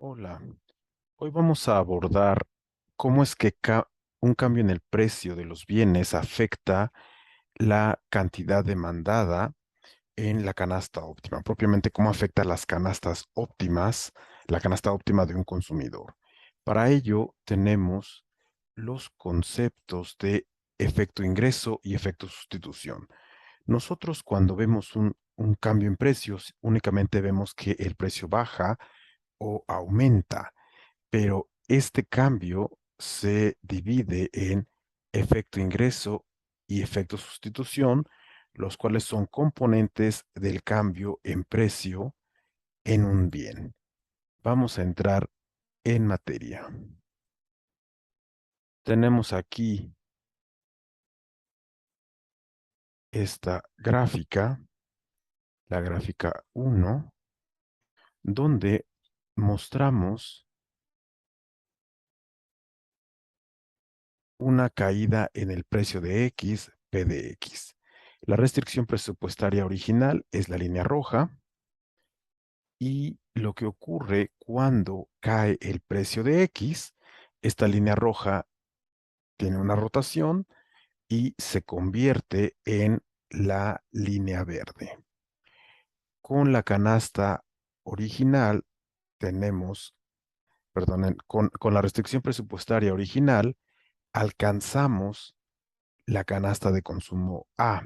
Hola, hoy vamos a abordar cómo es que un cambio en el precio de los bienes afecta la cantidad demandada en la canasta óptima, propiamente cómo afecta las canastas óptimas, la canasta óptima de un consumidor. Para ello tenemos los conceptos de efecto ingreso y efecto sustitución. Nosotros cuando vemos un cambio en precios, únicamente vemos que el precio baja o aumenta, pero este cambio se divide en efecto ingreso y efecto sustitución, los cuales son componentes del cambio en precio en un bien. Vamos a entrar en materia. Tenemos aquí esta gráfica, la gráfica 1, donde mostramos una caída en el precio de X, P de X. La restricción presupuestaria original es la línea roja y lo que ocurre cuando cae el precio de X, esta línea roja tiene una rotación y se convierte en la línea verde. Con la canasta original tenemos, perdonen, con la restricción presupuestaria original alcanzamos la canasta de consumo A.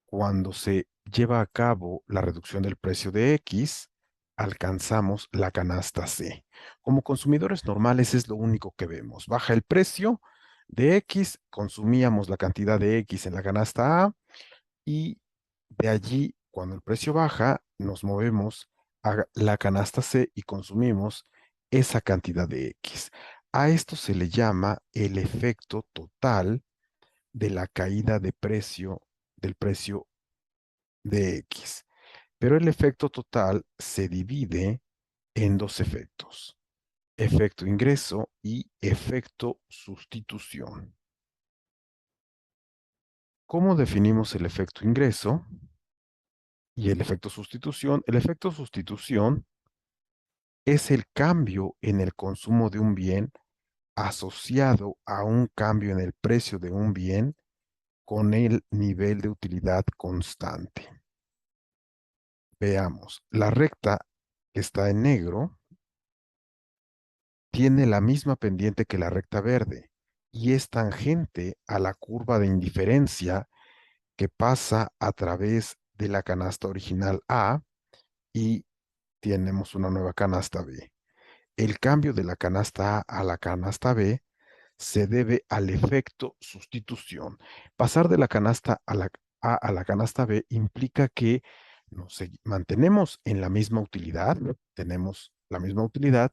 Cuando se lleva a cabo la reducción del precio de X, alcanzamos la canasta C. Como consumidores normales es lo único que vemos. Baja el precio de X, consumíamos la cantidad de X en la canasta A y de allí, cuando el precio baja, nos movemos a la canasta C y consumimos esa cantidad de X. A esto se le llama el efecto total de la caída de precio del precio de X. Pero el efecto total se divide en dos efectos: efecto ingreso y efecto sustitución. ¿Cómo definimos el efecto ingreso y el efecto sustitución? El efecto sustitución es el cambio en el consumo de un bien asociado a un cambio en el precio de un bien con el nivel de utilidad constante. Veamos, la recta que está en negro tiene la misma pendiente que la recta verde y es tangente a la curva de indiferencia que pasa a través de la canasta original A y tenemos una nueva canasta B. El cambio de la canasta A a la canasta B se debe al efecto sustitución. Pasar de la canasta a la canasta B implica que mantenemos en la misma utilidad, tenemos la misma utilidad,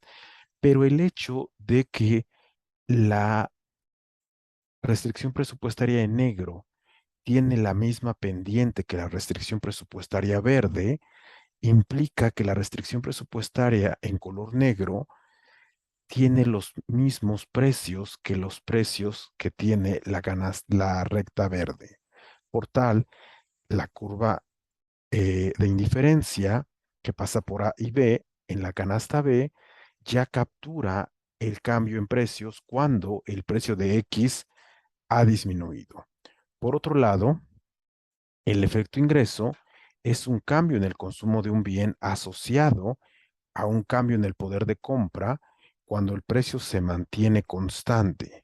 pero el hecho de que la restricción presupuestaria en negro tiene la misma pendiente que la restricción presupuestaria verde, implica que la restricción presupuestaria en color negro tiene los mismos precios que los precios que tiene la recta verde. Por tal, la curva de indiferencia que pasa por A y B en la canasta B ya captura el cambio en precios cuando el precio de X ha disminuido. Por otro lado, el efecto ingreso es un cambio en el consumo de un bien asociado a un cambio en el poder de compra cuando el precio se mantiene constante.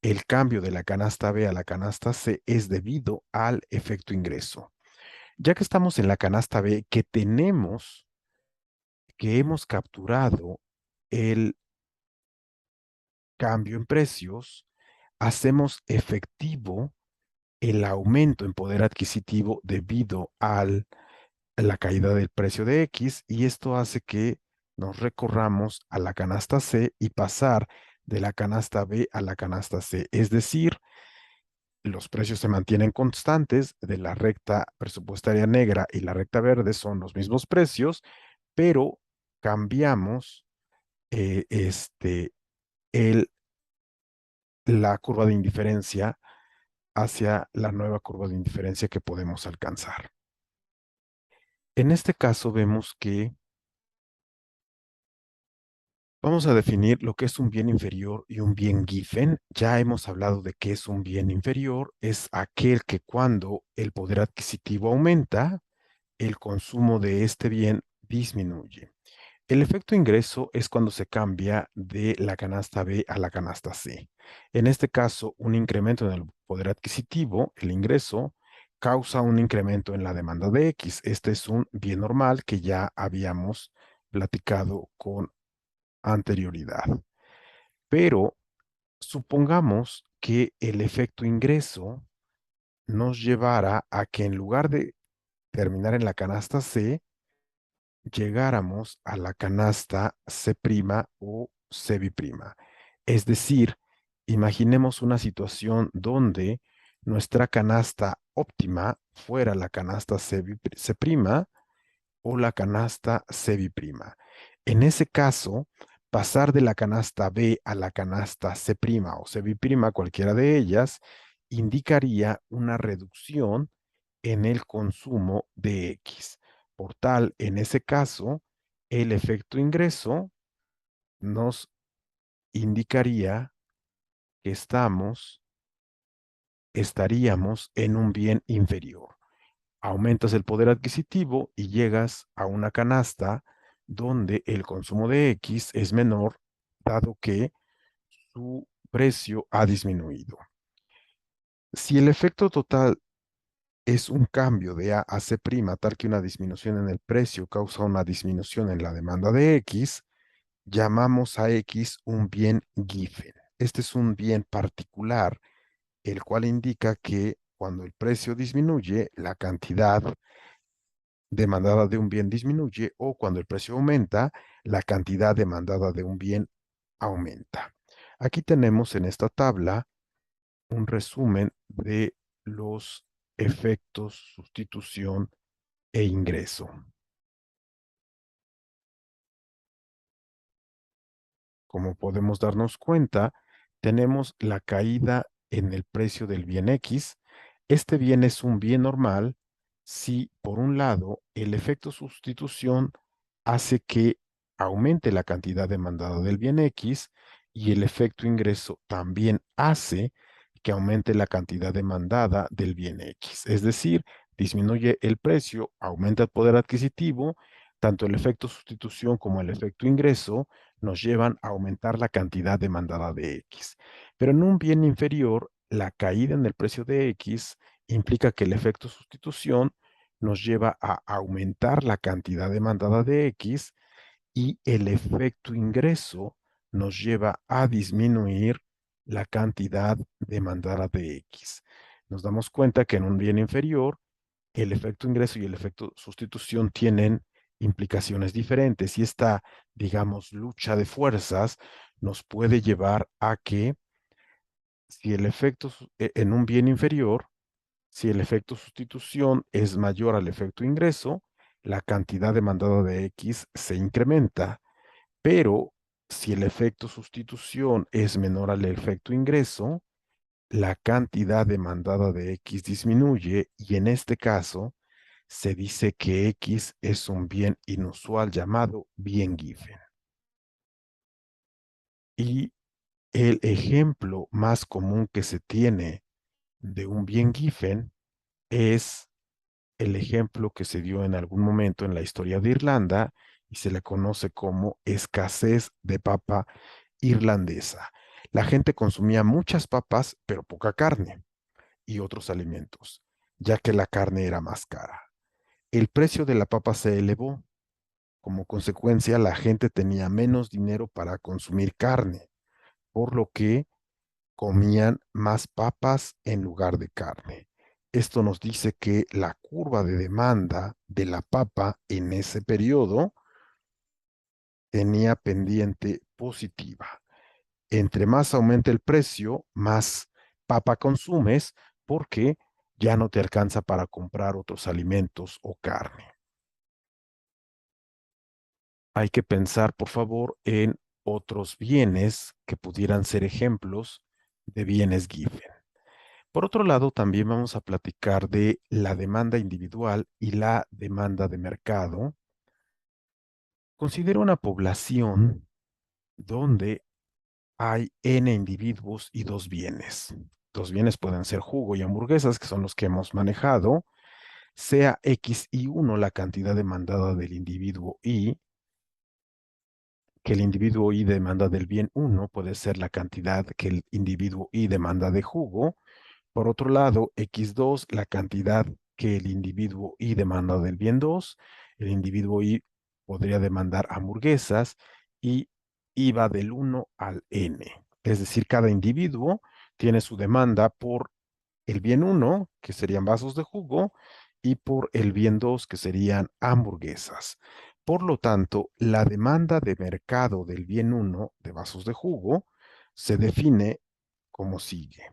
El cambio de la canasta B a la canasta C es debido al efecto ingreso. Ya que estamos en la canasta B, que hemos capturado el cambio en precios, hacemos efectivo el aumento en poder adquisitivo debido a la caída del precio de X y esto hace que nos recorramos a la canasta C y pasar de la canasta B a la canasta C. Es decir, los precios se mantienen constantes de la recta presupuestaria negra y la recta verde son los mismos precios, pero cambiamos este, el, la curva de indiferencia hacia la nueva curva de indiferencia que podemos alcanzar. En este caso vemos que Vamos a definir lo que es un bien inferior y un bien given. Ya hemos hablado de qué es un bien inferior. Es aquel que cuando el poder adquisitivo aumenta, el consumo de este bien disminuye. El efecto ingreso es cuando se cambia de la canasta B a la canasta C. En este caso, un incremento en el poder adquisitivo, el ingreso, causa un incremento en la demanda de X. Este es un bien normal que ya habíamos platicado con anterioridad. Pero supongamos que el efecto ingreso nos llevara a que en lugar de terminar en la canasta C, llegáramos a la canasta C' o C biprima. Es decir, imaginemos una situación donde nuestra canasta óptima fuera la canasta C', o la canasta C biprima. En ese caso, pasar de la canasta B a la canasta C' o C biprima, cualquiera de ellas, indicaría una reducción en el consumo de X. Por tal, en ese caso, el efecto ingreso nos indicaría que estaríamos en un bien inferior. Aumentas el poder adquisitivo y llegas a una canasta donde el consumo de X es menor, dado que su precio ha disminuido. Si el efecto total es un cambio de A a C', tal que una disminución en el precio causa una disminución en la demanda de X, llamamos a X un bien given. Este es un bien particular, el cual indica que cuando el precio disminuye, la cantidad demandada de un bien disminuye, o cuando el precio aumenta, la cantidad demandada de un bien aumenta. Aquí tenemos en esta tabla un resumen de los efectos, sustitución e ingreso. Como podemos darnos cuenta, tenemos la caída en el precio del bien X. Este bien es un bien normal si, por un lado, el efecto sustitución hace que aumente la cantidad demandada del bien X, y el efecto ingreso también hace que aumente la cantidad demandada del bien X. Es decir, disminuye el precio, aumenta el poder adquisitivo. Tanto el efecto sustitución como el efecto ingreso nos llevan a aumentar la cantidad demandada de X. Pero en un bien inferior, la caída en el precio de X implica que el efecto sustitución nos lleva a aumentar la cantidad demandada de X, y el efecto ingreso nos lleva a disminuir la cantidad demandada de X. Nos damos cuenta que en un bien inferior, el efecto ingreso y el efecto sustitución tienen implicaciones diferentes, y esta, digamos, lucha de fuerzas nos puede llevar a que si el efecto en un bien inferior, si el efecto sustitución es mayor al efecto ingreso, la cantidad demandada de X se incrementa. Pero si el efecto sustitución es menor al efecto ingreso, la cantidad demandada de X disminuye, y en este caso se dice que X es un bien inusual llamado bien given. Y el ejemplo más común que se tiene de un bien given es el ejemplo que se dio en algún momento en la historia de Irlanda, y se le conoce como escasez de papa irlandesa. La gente consumía muchas papas, pero poca carne y otros alimentos, ya que la carne era más cara. El precio de la papa se elevó. Como consecuencia, la gente tenía menos dinero para consumir carne, por lo que comían más papas en lugar de carne. Esto nos dice que la curva de demanda de la papa en ese periodo tenía pendiente positiva. Entre más aumenta el precio, más papa consumes, porque ya no te alcanza para comprar otros alimentos o carne. Hay que pensar, por favor, en otros bienes que pudieran ser ejemplos de bienes given. Por otro lado, también vamos a platicar de la demanda individual y la demanda de mercado. Considera una población donde hay n individuos y dos bienes. Dos bienes pueden ser jugo y hamburguesas, que son los que hemos manejado, sea X y 1 la cantidad demandada del individuo Y, que el individuo Y demanda del bien 1 puede ser la cantidad que el individuo Y demanda de jugo. Por otro lado, X2, la cantidad que el individuo Y demanda del bien 2, el individuo Y podría demandar hamburguesas y Y va del 1 al N. Es decir, cada individuo tiene su demanda por el bien 1, que serían vasos de jugo, y por el bien 2, que serían hamburguesas. Por lo tanto, la demanda de mercado del bien 1 de vasos de jugo se define como sigue.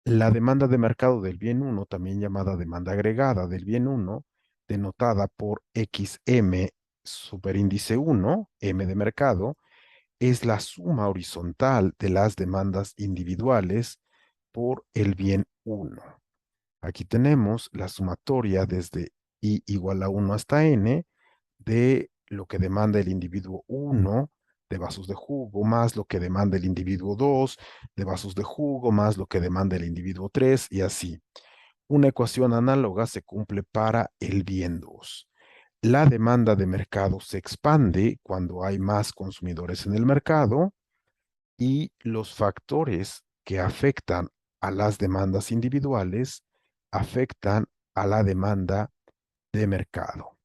La demanda de mercado del bien 1, también llamada demanda agregada del bien 1, denotada por XM superíndice 1, M de mercado, es la suma horizontal de las demandas individuales por el bien 1. Aquí tenemos la sumatoria desde I igual a 1 hasta N de lo que demanda el individuo 1 de vasos de jugo, más lo que demanda el individuo 2 de vasos de jugo, más lo que demanda el individuo 3 y así. Una ecuación análoga se cumple para el bien 2. La demanda de mercado se expande cuando hay más consumidores en el mercado y los factores que afectan a las demandas individuales afectan a la demanda de mercado.